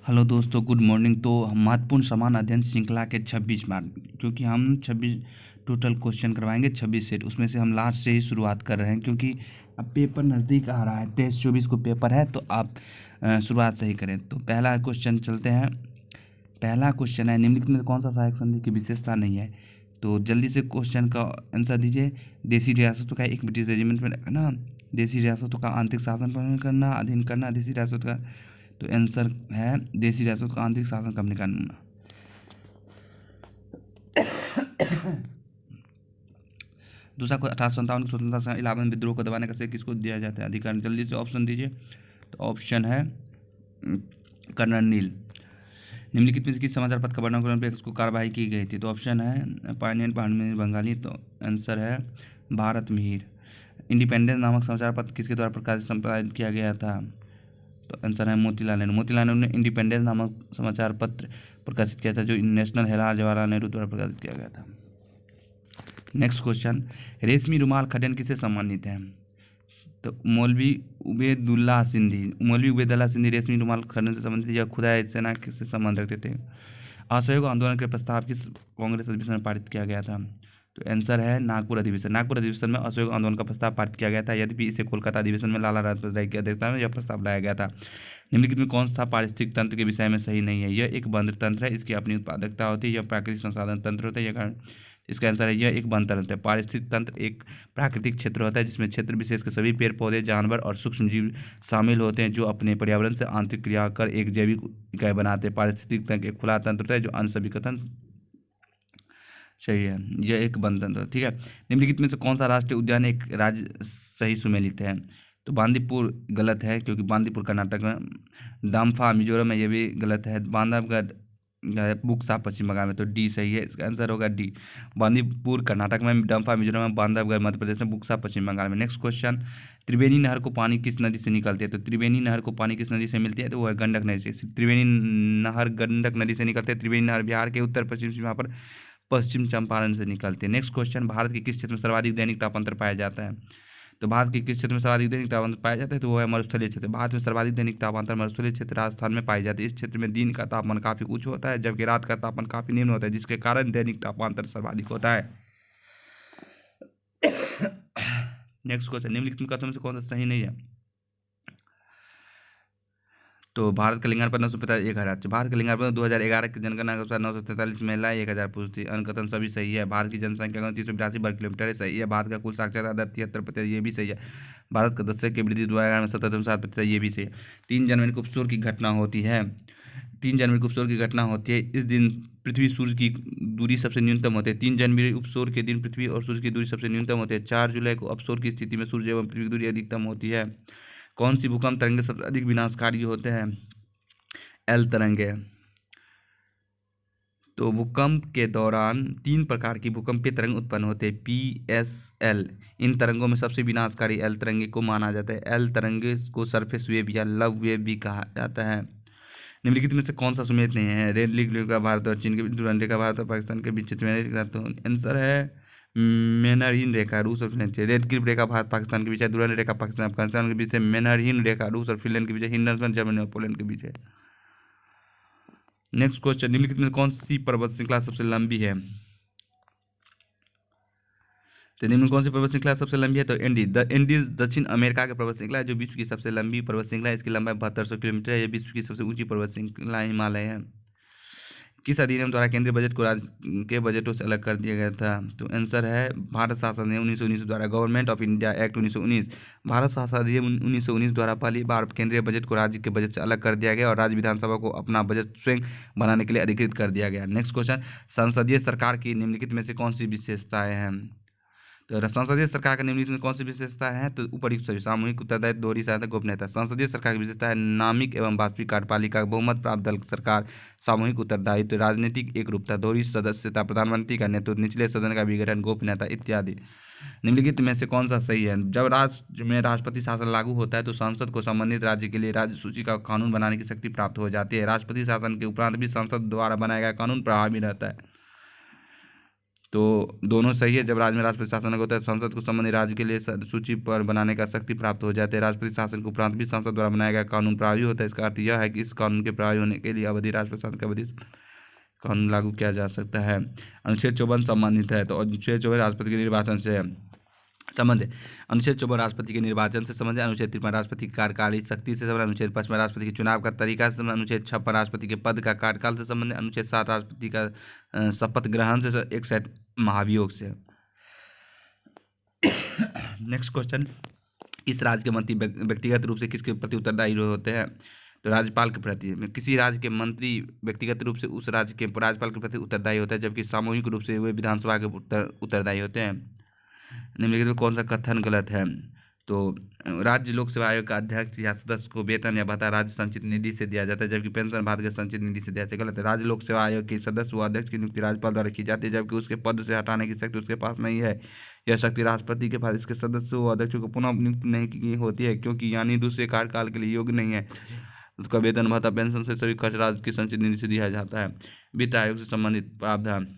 Hello दोस्तों, good morning. तो महत्वपूर्ण समान अध्ययन श्रृंखला के 26 मार्क, क्योंकि हम 26 टोटल क्वेश्चन करवाएंगे, 26 सेट। उसमें से हम लास्ट से ही शुरुआत कर रहे हैं, क्योंकि अब पेपर नज़दीक आ रहा है। 23-24 को पेपर है, तो आप शुरुआत से ही करें। तो पहला क्वेश्चन चलते हैं। पहला क्वेश्चन है, निम्नलिखित में कौन सा सहायक संधि की विशेषता नहीं है? तो जल्दी से क्वेश्चन का आंसर दीजिए। देसी रियासतों का एक ब्रिटिश रेजिमेंट में रखना, देसी रियासतों का आंतरिक शासन पालन करना, अधीन करना, देसी रियासतों का। तो आंसर है देसी रियासतों का आंतरिक शासन करने का निर्णय। दूसरा को 1857 की स्वतंत्रता संग्राम इलाहाबाद विद्रोह को दबाने का श्रेय किसको दिया जाता है? अधिकार। जल्दी से ऑप्शन दीजिए। तो ऑप्शन है कर्नल नील। निम्नलिखित में से किस समाचार पत्र का वर्णन पर उसको कार्रवाई की गई थी? तो ऑप्शन है पायनियर पार्लियामेंट बंगाली। तो आंसर है भारत मिहिर। इंडिपेंडेंस नामक समाचार पत्र किसके द्वारा प्रकाशित संपादित किया गया था? तो आंसर है मोतीलाल नेहरू। मोतीलाल नेहरू ने इंडिपेंडेंस नामक समाचार पत्र प्रकाशित किया था, जो नेशनल हेराल्ड जवाहरलाल नेहरू द्वारा प्रकाशित किया गया था। नेक्स्ट क्वेश्चन, रेशमी रुमाल खड्डन किसे सम्मानित है? तो मौलवी उबैदुल्लाह सिंधी। मौलवी उबैदुल्लाह सिंधी रेशमी रुमाल खड्डन से संबंधित या खुदाई सेना से संबंध रखते थे? असहयोग आंदोलन के प्रस्ताव किस कांग्रेस अधिवेशन में पारित किया गया था? तो आंसर है नागपुर अधिवेशन। नागपुर अधिवेशन में असहयोग आंदोलन का प्रस्ताव पारित किया गया था, यद्यपि इसे कोलकाता अधिवेशन में लाला लाजपत राय की अध्यक्षता में यह प्रस्ताव लाया गया था। निम्नलिखित में कौन सा पारिस्थितिक तंत्र के विषय में सही नहीं है? यह एक बंद तंत्र है, इसकी अपनी उत्पादकता होती है, यह प्राकृतिक संसाधन तंत्र होता है, यह कारण। इसका आंसर है यह एक बंद तंत्र है। पारिस्थितिक तंत्र एक प्राकृतिक क्षेत्र होता है जिसमें क्षेत्र विशेष के सभी पेड़ पौधे, जानवर और सूक्ष्म जीव शामिल होते हैं, जो अपने पर्यावरण से आंतरिक क्रिया कर एक जैविक इकाई बनाते हैं। पारिस्थितिक तंत्र एक खुला तंत्र होता है जो अन्य सभी कथन सही है, यह एक बंद तंत्र। ठीक है। निम्नलिखित में से कौन सा राष्ट्रीय उद्यान एक राज्य सही सुमेलित है? तो बांदीपुर गलत है, क्योंकि बांदीपुर कर्नाटक में। दाम्फा मिजोरम में, यह भी गलत है। बांधवगढ़ बुक्सा पश्चिम बंगाल में। तो डी सही है, इसका आंसर होगा डी। बांदीपुर कर्नाटक में, डम्फा मिजोरम में, बांधवगढ़ मध्य प्रदेश में, बुक्सा पश्चिम बंगाल में। नेक्स्ट क्वेश्चन, त्रिवेणी नहर को पानी किस नदी से निकलती है? तो त्रिवेणी नहर को पानी किस नदी से मिलती है? तो वो है गंडक नदी से। त्रिवेणी नहर गंडक नदी से निकलती है। त्रिवेणी नहर बिहार के उत्तर पश्चिम सीमा पर पश्चिम चंपारण से निकलते हैं। नेक्स्ट क्वेश्चन, भारत के किस क्षेत्र में सर्वाधिक दैनिक तापांतर पाया जाता है? तो भारत के किस क्षेत्र में सर्वाधिक दैनिक तापांतर पाया जाता है? तो वो है मरुस्थलीय क्षेत्र। भारत में सर्वाधिक दैनिक तापांतर मरुस्थलीय क्षेत्र राजस्थान में पाई जाती है। इस क्षेत्र में दिन का तापमान काफी उच्च होता है, जबकि रात का तापमान काफी निम्न होता है, जिसके कारण दैनिक तापांतर सर्वाधिक होता है। नेक्स्ट क्वेश्चन, निम्नलिखित कथनों में से कौन सा सही नहीं है? तो भारत का लिंगानुपात 945:1000। भारत का लिंगानुपात 2011 की जनगणना के अनुसार 943 महिलाएं 1000 पुरुष थी। अन्य कथन सभी सही है। भारत की जनसंख्या 382 वर्ग किलोमीटर है, सही है। भारत का कुल साक्षरता दर 73%, ये भी सही है। भारत का दशक की वृद्धि 2011 में 7.7%, ये भी सही है। 3 जनवरी को उपसूर्य की घटना होती है। 3 जनवरी को उपसूर्य की घटना होती है। इस दिन पृथ्वी सूर्य की दूरी सबसे न्यूनतम होती है। 3 जनवरी उपसूर्य के दिन पृथ्वी और सूर्य की दूरी सबसे न्यूनतम होती है। 4 जुलाई को अपसूर्य की स्थिति में सूर्य एवं पृथ्वी की दूरी अधिकतम होती है। कौन सी भूकंप तरंगे सबसे अधिक विनाशकारी होते हैं? एल तरंगे। तो भूकंप के दौरान 3 प्रकार की भूकंपीय तरंग उत्पन्न होते हैं, PSL। इन तरंगों में सबसे विनाशकारी एल तरंगे को माना जाता है। एल तरंगे को सरफेस वेव या लव वेव भी कहा जाता है। निम्नलिखित में से कौन सा सुमेलित नहीं है? रेड क्लिफ का भारत और चीन के बीच, डुरंड रेखा भारत और पाकिस्तान के बीच चित्र में। तो आंसर है मैनरहीन रेखा रूस और फिनलैंड से। रेड क्लिफ रेखा भारत पाकिस्तान के बीच है। डुरंड रेखा पाकिस्तान अफगानिस्तान के बीच है। मैनरहीन रेखा रूस और फिनलैंड के बीच है। हिंडनबर्ग जर्मनी और पोलैंड के बीच है। नेक्स्ट क्वेश्चन, निम्नलिखित में कौन सी पर्वत श्रृंखला सबसे लंबी है? तो निम्न कौन सी पर्वत श्रृंखला सबसे लंबी है? तो एंडीज दक्षिण अमेरिका के पर्वत श्रृंखला है, जो विश्व की सबसे लंबी पर्वत श्रृंखला है। इसकी लंबाई 7200 किलोमीटर है। यह विश्व की सबसे ऊंची पर्वत श्रृंखला हिमालय है। किस अधिनियम द्वारा केंद्रीय बजट को राज्य के बजटों से अलग कर दिया गया था? तो आंसर है भारत शासन अधिनियम 1919 द्वारा, government of India act 1919। Bharat शासन अधिनियम 1919 द्वारा पहली बार केंद्रीय बजट को राज्य के बजट से अलग कर दिया गया और राज्य विधानसभा को अपना बजट स्वयं बनाने के लिए अधिकृत कर दिया गया। नेक्स्ट क्वेश्चन, संसदीय सरकार की निम्नलिखित में से कौन सी विशेषताएं हैं? तो संसदीय सरकार का निम्नलिखित में कौन सी विशेषता है? तो उपर्युक्त सभी, सामूहिक उत्तरदायित्व, दोहरी सहायता, गोपनीयता। संसदीय सरकार की विशेषता है नामिक एवं वास्तविक कार्यपालिका, बहुमत प्राप्त दल सरकार, सामूहिक उत्तरदायित्व, राजनीतिक एकरूपता, दोहरी सदस्यता, प्रधानमंत्री का नेतृत्व, निचले सदन का विघटन, गोपनीयता इत्यादि। निम्नलिखित में से कौन सा सही है? जब राज्य में राष्ट्रपति शासन लागू होता है तो संसद को संबंधित राज्य के लिए राज्य सूची का कानून बनाने की शक्ति प्राप्त हो जाती है। राष्ट्रपति शासन के उपरांत भी संसद द्वारा बनाया गया कानून प्रभावी रहता है। तो दोनों सही है। जब राज्य में राष्ट्रपति शासन होता है, संसद को संबंधित राज्य के लिए सूची पर बनाने का शक्ति प्राप्त हो जाती है। राष्ट्रपति शासन के उपरांत भी संसद द्वारा बनाया गया कानून प्रभावी होता है। इसका अर्थ यह है कि इस कानून के प्रभावी होने के लिए अवधि राष्ट्रपति शासन की अवधि कानून लागू किया जा सकता है। अनुच्छेद 54 संबंधित है, तो अनुच्छेद 54 राष्ट्रपति के निर्वाचन से संबंध है। अनुच्छेद 54 राष्ट्रपति के निर्वाचन से संबंध है। अनुच्छेद 53 राष्ट्रपति की कार्यकारी शक्ति से संबंध है। अनुच्छेद 55 राष्ट्रपति के चुनाव का तरीका से संबंध है। अनुच्छेद 56 राष्ट्रपति के पद का कार्यकाल से संबंध है। अनुच्छेद 7 राष्ट्रपति का शपथ ग्रहण से 61 महाभियोग से। नेक्स्ट क्वेश्चन, इस राज्य के मंत्री व्यक्तिगत रूप से किसके प्रति उत्तरदायी होते हैं? तो राज्यपाल के प्रति। किसी राज्य के मंत्री व्यक्तिगत रूप से उस राज्य के राज्यपाल के प्रति उत्तरदायी होता है, जबकि सामूहिक रूप से वे विधानसभा के उत्तरदायी होते हैं। निम्नलिखित में कौन सा कथन गलत है? तो राज्य लोक सेवा आयोग का अध्यक्ष या सदस्य को वेतन या भत्ता राज्य संचित निधि से दिया जाता है, जबकि पेंशन भारतीय संचित निधि से दिया जाता है। गलत है। राज्य लोक सेवा आयोग के सदस्य व अध्यक्ष की नियुक्ति राज्यपाल द्वारा की जाती है, जबकि उसके पद से हटाने की शक्ति उसके पास नहीं है। यह शक्ति राष्ट्रपति के पास इसके सदस्यों व अध्यक्षों को पुनः नियुक्त नहीं की होती है, क्योंकि यानी दूसरे कार्यकाल के लिए योग्य नहीं है। उसका वेतन भत्ता पेंशन से सभी खर्च राज्य की संचित निधि से दिया जाता है। वित्त आयोग से संबंधित प्रावधान।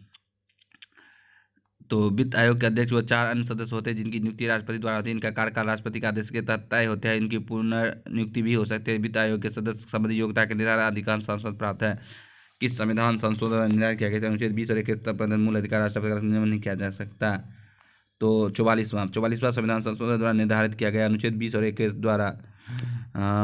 तो वित्त आयोग के अध्यक्ष व 4 अन्य सदस्य होते हैं, जिनकी नियुक्ति राष्ट्रपति द्वारा होती है। इनका कार्यकाल राष्ट्रपति के आदेश के तहत तय होता है। इनकी पुनर्नियुक्ति भी हो सकती है। वित्त आयोग के सदस्य संबंधी योग्यता के निर्धारण अधिकांश सांसद प्राप्त है। किस संविधान संशोधन का निर्धारण किया गया है? अनुच्छेद 20 और 21 पर मूल अधिकार राष्ट्रपति का नियमन नहीं किया जा सकता। तो 44वां संविधान संशोधन द्वारा निर्धारित किया गया। अनुच्छेद 20 और 21 द्वारा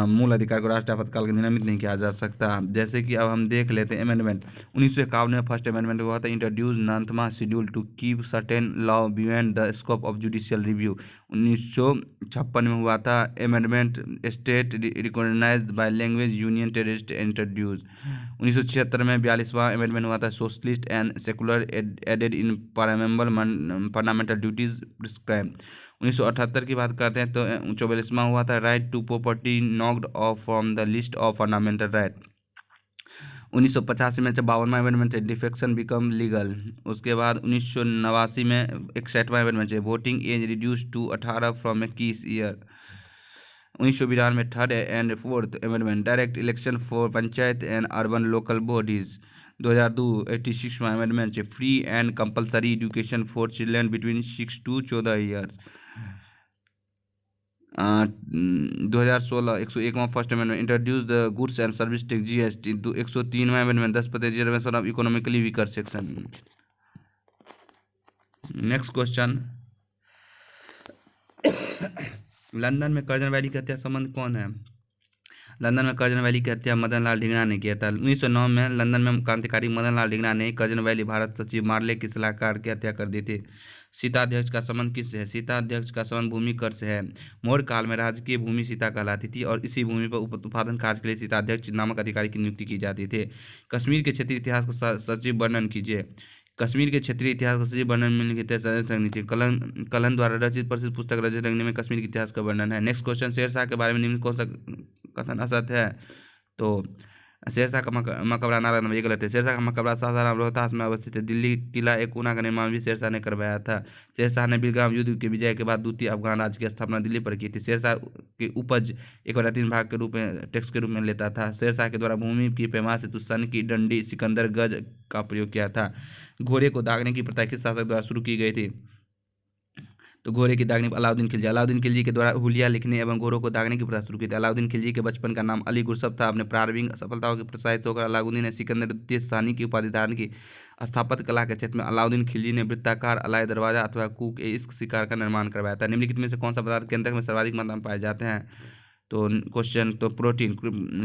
मूल अधिकार को राष्ट्रीय आपातकाल के नियमित नहीं किया जा सकता। जैसे कि अब हम देख लेते हैं अमेंडमेंट। 1951 में फर्स्ट अमेंडमेंट हुआ था, इंट्रोड्यूस 9वां schedule to keep certain law beyond the scope of judicial review. 1956 में हुआ था amendment, state recognised by language union टेररिस्ट इंट्रोड्यूस। 1976 में 42वां अमेंडमेंट हुआ था, socialist and secular added in parliamentary duties prescribe. 1978 की बात करते हैं तो 44वां हुआ था, right to property knocked off from the list of fundamental right. 1985 में 52वां अमेंडमेंट है, डिफेक्शन बिकम लीगल। उसके बाद 1989 में 61वां अमेंडमेंट है, voting age reduce to 18 from 21 year. 1992 में 3rd and 4th amendment, direct election for panchayat and urban local bodies. 2002 86वां अमेंडमेंट है, free and compulsory education for children between 6 to 14 years. 2016 101वां first amendment, introduce the goods and service tax GST. 103वां amendment, 10% reservation of economically weaker section. Next question, London में Curzon valley की हत्या संबंध कौन है? लंदन में कर्जन वैली की हत्या मदन लाल ढींगरा ने किया था। 1909 में लंदन में क्रांतिकारी मदन लाल ढींगरा ने कर्जन वैली भारत सचिव मार्ले की सलाहकार की हत्या कर दी थी। सीताध्यक्ष का संबंध किससे है? सीताध्यक्ष का संबंध भूमि कर से है। मौर्य काल में राजकीय भूमि सीता कहलाती थी और इसी भूमि पर उत्पादन कार्य के लिए सीताध्यक्ष नामक अधिकारी की नियुक्ति की जाती थी। कश्मीर के क्षेत्रीय इतिहास का सचिव वर्णन कीजिए। कश्मीर के क्षेत्रीय इतिहास का सचिव वर्णन में लिखित है कलन द्वारा रचित प्रसिद्ध पुस्तक रजत रंगनी में कश्मीर के इतिहास का वर्णन है। नेक्स्ट क्वेश्चन, शेरशाह के बारे में निम्न कौन सा कथन असत्य है? तो शेरशाह का मकबरा नालंदा में, ये गलत है। शेरशाह का मकबरा सासाराम रोहतास में अवस्थित है। दिल्ली किला एक ऊना का निर्माण भी शेरशाह ने करवाया था। शेरशाह ने बिलग्राम युद्ध के विजय के बाद द्वितीय अफगान राज्य की स्थापना दिल्ली पर की थी। शेरशाह की उपज 1/3 भाग के रूप में टैक्स के रूप में लेता था। शेरशाह के द्वारा भूमि की पैमाश हेतु सन की डंडी सिकंदर गज का प्रयोग किया था। घोड़े को दागने की प्रथा किस शासक द्वारा शुरू की गई थी? तो घोड़े की दागने अलाउद्दीन खिलजी। अलाउद्दीन खिलजी के द्वारा हुलिया लिखने एवं घोड़ों को दागने की प्रथा शुरू की थी। अलाउद्दीन खिलजी के बचपन का नाम अली गुरसब था। अपने प्रारंभिक सफलताओं के प्रोत्साहित होकर अलाउद्दीन ने सिकंदर द्वितीय शाही की उपाधि धारण की। स्थापत्य कला के क्षेत्र में अलाउद्दीन खिलजी ने वृत्ताकार अलाय दरवाजा अथवा कूक इस शिकार का निर्माण करवाया था। निम्नलिखित में से कौन सा पदार्थ केंद्रक में सर्वाधिक मात्रा में पाए जाते हैं? तो क्वेश्चन, तो प्रोटीन।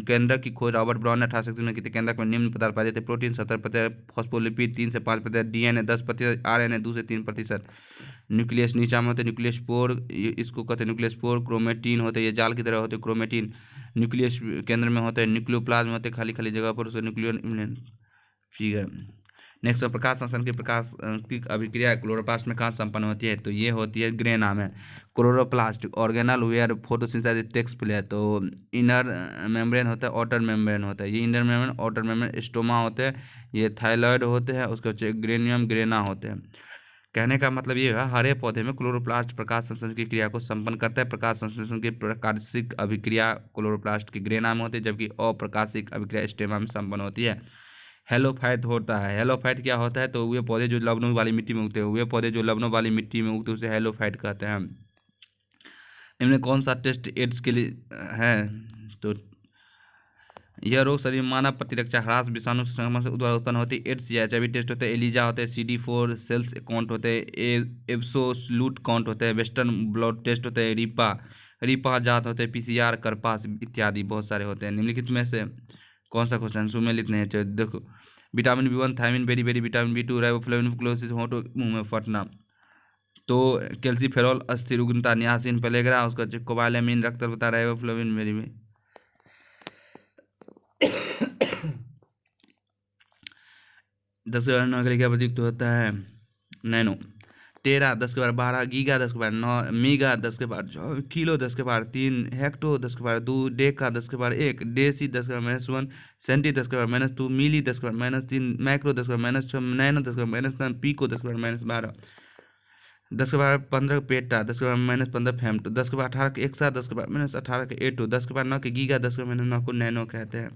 केंद्रक की खोज रॉबर्ट ब्राउन ने 1831 में की थी। केंद्रक में निम्न पदार्थ पाए जाते हैं, प्रोटीन 70%, फॉस्फोलिपिड 3 से 5%, डीएनए 10%, आरएनए 2 से 3%। न्यूक्लियस नीचा में होते हैं, न्यूक्लियस पोर, इसको कहते हैं न्यूक्लियस पोर। क्रोमेटिन होते हैं, ये जाल की तरह होते हैं क्रोमेटिन। न्यूक्लियस केंद्र में होते हैं, न्यूक्लियोप्लाज्म होते हैं खाली खाली जगह पर, उसको न्यूक्लियर फिगर। नेक्स्ट, प्रकाश संश्लेषण की प्रकाश की अभिक्रिया क्लोरोप्लास्ट में कहाँ संपन्न होती है? तो ये होती है ग्रेना में। Chloroplast organelle where photosynthesis takes place. तो इनर मेम्ब्रेन होता है, आउटर मेम्ब्रेन होता है। ये inner membrane, outer membrane stroma होते हैं, ये थायलॉइड होते हैं, उसके बाद ग्रेनियम ग्रेना होते हैं। कहने का मतलब ये है, हरे पौधे में क्लोरोप्लास्ट प्रकाश संश्लेषण की क्रिया को संपन्न करता है। प्रकाश संश्लेषण की प्रकाशिक अभिक्रिया क्लोरोप्लास्ट की ग्रेना में होती है, जबकि अप्रकाशिक अभिक्रिया स्टेमा में संपन्न होती है। हेलोफाइट होता है। हेलोफाइट क्या होता है? तो वे पौधे जो लवणों वाली मिट्टी में उगते हैं, वे पौधे जो लवणों वाली मिट्टी में उगते हैं उसे हेलोफाइट कहते हैं। इनमें कौन सा टेस्ट एड्स के लिए है? तो यह रोग शरीर में मानव प्रतिरक्षा ह्रास, विषाणु संक्रमण से द्वारा उत्पन्न होती है। एड्स या एचआईवी टेस्ट होते हैं, एलिजा होते हैं, CD4 सेल्स काउंट होते हैं, एब्सोल्यूट काउंट होते हैं, वेस्टर्न ब्लड टेस्ट होते हैं, रिपा जात होते हैं, PCR करपास इत्यादि बहुत सारे होते हैं। निम्नलिखित में से कौन सा क्वेश्चन सुमेलित नहीं है? देखो, vitamin B1, thiamine, beriberi, vitamin B2, riboflavin, cheilosis, होंठों मुंह में फटना। तो कैल्सीफेरॉल, अस्थिर उग्रता, नियासिन, पेलेग्रा, उसका कोबालामिन, रक्त अल्पता, राइबोफ्लेविन, बेरी में 10 के बार 9 के लिए क्या प्रयुक्त होता है? नैनो। टेरा 10 के बार 12, गीगा 10 के बार 9, मीगा 10 के बार 4, किलो 10 के बार 3, हेक्टो 10 के बार 2, डेका 10 के बार 1, डेसी 10 के बार -1, सेंटी 10 के बार -2, मिली 10 के बार -3, मैक्रो 10 के बार -6, नैनो 10 के बार -9, पीको 10 के बार -12, 10 के बार 15 पेटा, 10 के बार -15 फेम्टो, 10 के बार 18 के एक्सा, 10 के बार -18 के एटो, 10 के बार 9 के गीगा, 10 के बार -9 को नैनो कहते हैं।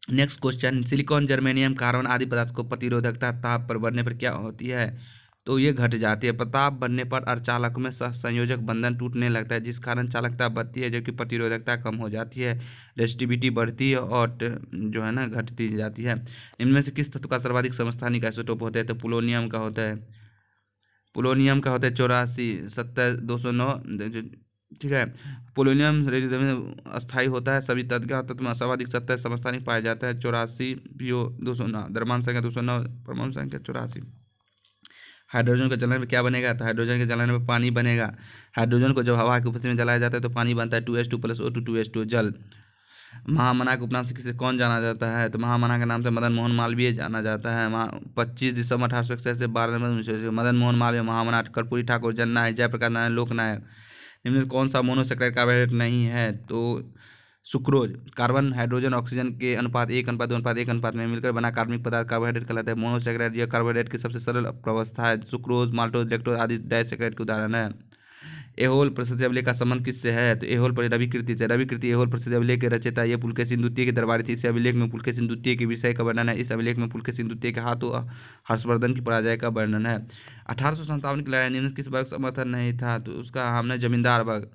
Next question, silicon, germanium, carbon आदि पदार्थ को प्रतिरोधकता ताप पर बढ़ने पर क्या होती है? तो ये घट जाती है। ताप बढ़ने पर अर्धचालक में सहसंयोजक बंधन टूटने लगता है, जिस कारण चालकता बढ़ती है जबकि प्रतिरोधकता कम हो जाती है, रेजिस्टिविटी बढ़ती है और जो है ना घटती जाती है। इनमें से किस तत्व का सर्वाधिक समस्थानिक आइसोटोप होता है? तो पोलोनियम का होता है। पोलोनियम का होता है 84, 70, 209। ठीक है। पोलोनियम रेडियम में अस्थायी होता है। सभी तत्व में सर्वाधिक 70 समस्थानिक पाया जाता है। 84 PO 209, द्रव्यमान संख्या 209, परमाणु संख्या 84। हाइड्रोजन को जलाने पर क्या बनेगा? तो हाइड्रोजन के जलाने पर पानी बनेगा। हाइड्रोजन को जब हवा की उपस्थिति में जलाया जाता है तो पानी बनता है 2H2 + O2 2H2 जल। महामना के उपनाम से किसे कौन जाना जाता है? तो महामना के नाम से मदन मोहन मालवीय जाना जाता है। 25 दिसंबर 1861 से 12 नवंबर 1900, मदन मोहन मालवीय, महामना, कर्पूरी ठाकुर, जननायक, जयप्रकाश नारायण, लोकनायक। इनमें से कौन सा मोनोसेक्राइड कार्बोहाइड्रेट नहीं है? तो सुक्रोज। कार्बन हाइड्रोजन ऑक्सीजन के अनुपात 1:2:1 अनुपात में मिलकर बना कार्बनिक पदार्थ कार्बोहाइड्रेट कहलाता है। मोनोसेक्राइड यह कार्बोहाइड्रेट की सबसे सरल अवस्था है। सुक्रोज, माल्टोज, लैक्टोज आदि डाइसेक्राइड के उदाहरण है। एहोल प्रसिद्ध अभिलेख का संबंध किससे है? तो एहोल पर रविकृति से। रविकृति एहोल प्रसिद्ध अभिलेख के रचयिता, ये पुलकेशिन द्वितीय के दरबारी थी। इस अभिलेख में पुलकेशिन द्वितीय के विषय का वर्णन है। इस अभिलेख में पुलकेशिन द्वितीय के हाथों हर्षवर्धन की पराजय का वर्णन है। 1857 की लड़ाई में किस वर्ग समर्थन नहीं था? तो उसका हमने जमींदार वर्ग।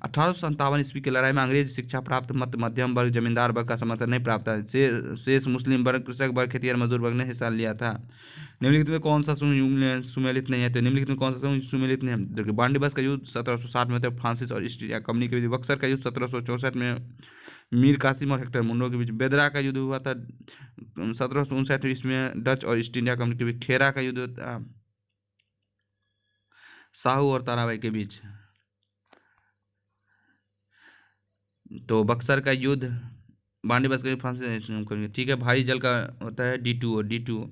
1857 ईस्वी की लड़ाई में अंग्रेज शिक्षा प्राप्त मध्यम वर्ग जमींदार वर्ग का समर्थन नहीं प्राप्त था। शेष मुस्लिम वर्ग, कृषक वर्ग, खेतिहर मजदूर वर्ग ने हिस्सा लिया था। निम्नलिखित में कौन सा सुमेलित नहीं है? तो निम्नलिखित में कौन सा सुमेलित नहीं है? देखिए, बांडीबस का युद्ध 1760 में होता है फ्रांसिस और ईस्ट इंडिया कंपनी के बीच। बक्सर का युद्ध 1764 में मीर कासिम और हेक्टर मुंडो के बीच। बेदरा का युद्ध हुआ था 1759 ईस्वी में डच और ईस्ट इंडिया कंपनी के बीच। खेरा का युद्ध होता साहू और ताराबाई के बीच। तो बक्सर का युद्ध, बांडीबस का फ्रांसिस। ठीक है। भारी जल का होता है D2O।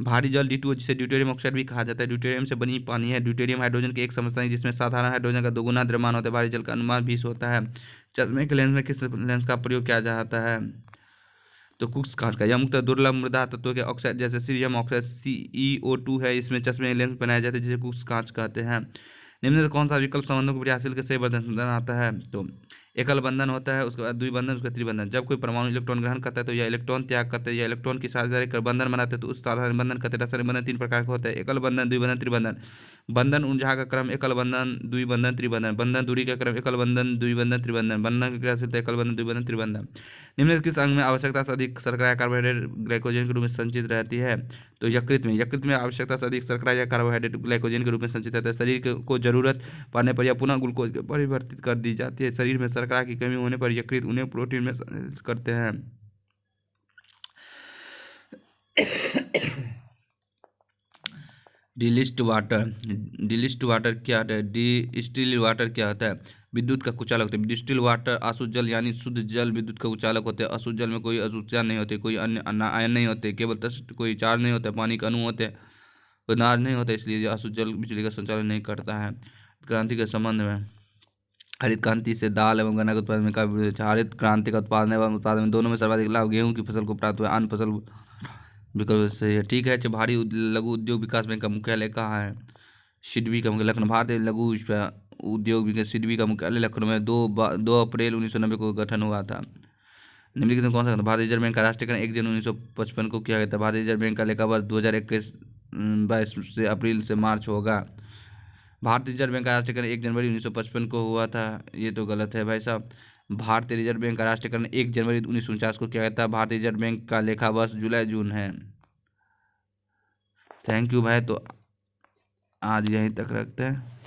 भारी जल D2O, जिसे ड्यूटेरियम ऑक्साइड भी कहा जाता है, ड्यूटेरियम से बनी पानी है। ड्यूटेरियम हाइड्रोजन की एक समस्थानिक जिसमें साधारण हाइड्रोजन का 2 गुना द्रव्यमान होता है। भारी जल का अनुमान 20 होता है। चश्मे के लेंस में किस लेंस का प्रयोग किया जाता है? तो कुक्स कांच का। यह मुख्यतः दुर्लभ मृदा तत्वों के ऑक्साइड जैसे सीरियम ऑक्साइड CEO2 है। इसमें चश्मे लेंस बनाए जाते हैं जिसे कुक्स कांच कहते हैं। निम्न से कौन सा विकल्प संबंधों को प्रयासशील के सही बंधन आता है? तो एकल बंधन होता है, उसके बाद द्विबंधन, उसका त्रिबंधन। जब कोई परमाणु इलेक्ट्रॉन ग्रहण करता है तो यह इलेक्ट्रॉन त्याग करता है, या इलेक्ट्रॉन की साझेदारी कर बंधन बनाते हैं तो उस साधारण बंधन कहते हैं। रासायनिक बंधन 3 प्रकार के होते हैं: एकल बंधन, द्विबंधन, त्रिबंधन। बंधन ऊर्जा का क्रम एकल बंधन, द्विबंधन, त्रिबंधन। बंधन दूरी का क्रम एकल बंधन, द्विबंधन, त्रिबंधन। बंधन की क्रियाशीलता एकल बंधन, द्विबंधन, त्रिबंधन। निम्न किस अंग में आवश्यकता से अधिक शर्करा या कार्बोहाइड्रेट ग्लाइकोजन के रूप में संचित रहती है? तो यकृत में आवश्यकता से अधिक शर्करा या कार्बोहाइड्रेट ग्लाइकोजन के रूप में संचित रहता है। शरीर को जरूरत पड़ने पर यह पुनः ग्लूकोज में परिवर्तित कर दी जाती है। शरीर में शर्करा की कमी होने पर यकृत उन्हें प्रोटीन में करते हैं। डिस्टिल्ड वाटर क्या होता है? डिस्टिल्ड वाटर क्या होता है? विद्युत का कुचालक होता है। डिस्टिल्ड वाटर अशुद्ध जल यानी शुद्ध जल विद्युत का कुचालक होते हैं। अशुद्ध जल में कोई अशुद्धता नहीं होती, कोई अन्य आयन नहीं होते, केवल तटस्थ कोई चार्ज नहीं होता, पानी का अणु होते हैं, कोई नार्ज नहीं होता, इसलिए अशुद्ध जल बिजली का संचालन नहीं करता है। क्रांति के संबंध में हरित क्रांति से दाल एवं गन्ना के उत्पादन में काफी। हरित क्रांति का उत्पादन एवं उत्पादन में दोनों में सर्वाधिक लाभ गेहूं की फसल को प्राप्त हुआ। अन्य फसल विकल्प सही है। ठीक है। भारी लघु उद्योग विकास बैंक का मुख्यालय कहाँ है? सिडबी का मुख्यालय लखनऊ। भारतीय लघु उद्योग विकास सिडबी का मुख्यालय लखनऊ में 2 अप्रैल 1990 को गठन हुआ था। निम्नलिखित में कौन सा भारतीय रिजर्व बैंक का राष्ट्रीयकरण 1 जनवरी 1955 को किया गया था? भारतीय रिजर्व बैंक का लेखा वर्ष 2021-22 से अप्रैल से मार्च होगा। भारतीय रिजर्व बैंक का राष्ट्रीयकरण 1 जनवरी 1955 को हुआ था, ये तो गलत है भाई साहब। भारतीय रिजर्व बैंक का राष्ट्रीयकरण 1 जनवरी 1949 को किया गया था। भारतीय रिजर्व बैंक का लेखा वर्ष जुलाई जून है। थैंक यू भाई, तो आज यहीं तक रखते हैं।